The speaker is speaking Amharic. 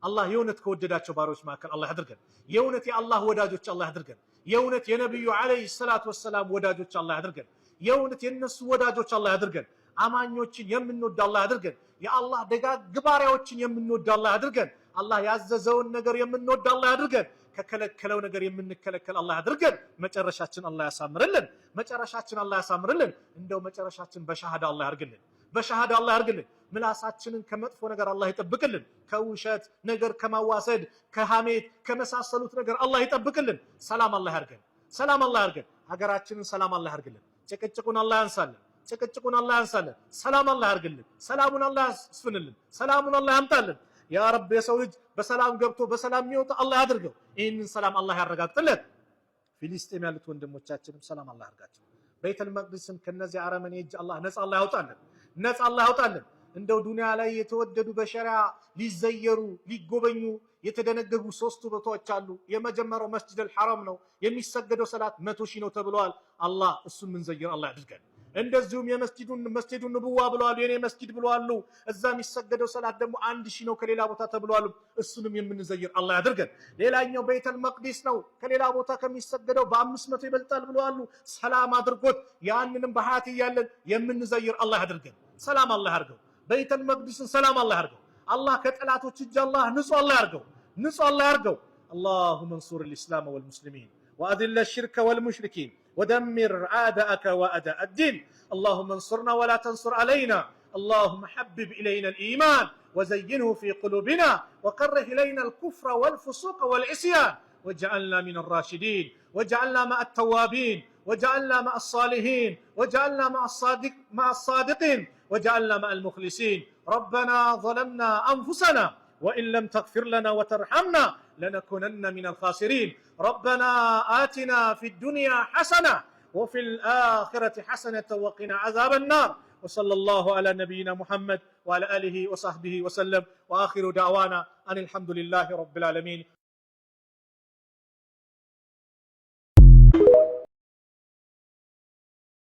አላህ የእውነት ከወደዳቸው ባሮች መካከል አላህ ያድርገን። የእውነት የአላህ ወዳጆች አላህ ያድርገን። የእውነት የነብዩ አለይሂ ሰላቱ ወሰላም ወዳጆች አላህ ያድርገን። የእውነት የነሱ ወዳጆች አላህ ያድርገን። አማኞችን የምንወድ አላህ ያድርገን። የአላህ ደጋግ ባሪያዎችን የምንወድ አላህ ያድርገን። አላህ ያዘዘውን ነገር የምንወድ አላህ ያድርገን። ከከለከለው ነገር የምንከለከል አላህ ያድርገን። መጨረሻችን አላህ ያሳምርልን። መጨረሻችን አላህ ያሳምርልን። እንደው መጨረሻችን በሸሃዳ አላህ ያርግልን። በሸሃዳ አላህ ያርግልን። ምላሳችንን ከመጥፎ ነገር አላህ ይጠብቅልን። ከውሸት ነገር፣ ከማዋሰድ፣ ከሐሜት ከመሳሰሉት ነገር አላህ ይጠብቅልን። ሰላም አላህ ያርገን። ሰላም አላህ ያርገን። ሀገራችንን ሰላም አላህ ያርግልን። ጭቅጭቁን አላህ ያንሳልን። ጭቅጭቁን አላህ ያንሳልን። ሰላም አላህ ያርግልን። ሰላሙን አላህ ያስፍንልን። ሰላሙን አላህ ያምጣልን። ያ ረብ የሰው ልጅ በሰላም ገብቶ በሰላም የሚወጣ አላህ ያድርገው። ይህንን ሰላም አላህ ያረጋግጥልን። ፊሊስጤም ያሉት ወንድሞቻችንም ሰላም አላህ ያርጋቸው። ቤተል መቅደስን ከነዚህ አረመኔ እጅ አላህ ነፃ አላህ ያውጣልን። ነፃ አላህ ያውጣልን። እንደው ዱንያ ላይ የተወደዱ በሸሪዓ ሊዘየሩ ሊጎበኙ የተደነገጉ 3 ቦታዎች አሉ። የመጀመሪያው መስጂደል ሐራም ነው። የሚሰገደው ሰላት 100,000 ነው ተብሏል። አላህ እሱን ምን ዘይር አላህ ያድርገን። እንደዚሁም መስጂዱን ንቡዋ ብለዋል። የኔ መስጂድ ብለዋል። እዛ የሚሰገደው ሰላት ደግሞ 1000 ነው ከሌላ ቦታ ተብሏል። እሱንም የምንዘይር አላህ ያድርገን። ሌላኛው ቤተል መቅዲስ ነው። ከሌላ ቦታ ከሚሰገደው በ500 ይበልጣል ብለዋል። ሰላም አድርጎት ያንንም በሐያት እያለን የምንዘይር አላህ ያድርገን። ሰላም አላህ ያርገው። ቤተል መቅዲስን ሰላም አላህ ያርገው። አላህ ከጠላቶች እጅ አላህ ንጹህ አላህ ያርገው። ንጹህ አላህ ያርገው። اللهم انصر الإسلام والمسلمين وأذل الشرك والمشركين ودمر أعداءك وأعداء الدين. اللهم انصرنا ولا تنصر علينا. اللهم حبب إلينا الإيمان وزينه في قلوبنا وكره إلينا الكفر والفسوق والعصيان واجعلنا من الراشدين واجعلنا مع التوابين واجعلنا مع الصالحين واجعلنا مع الصادقين واجعلنا مع المخلصين. ربنا ظلمنا أنفسنا وإن لم تغفر لنا وترحمنا لنكونن من الخاسرين. ربنا آتنا في الدنيا حسنة وفي الآخرة حسنة وقنا عذاب النار. وصلى الله على نبينا محمد وعلى آله وصحبه وسلم. وآخر دعوانا أن الحمد لله رب العالمين.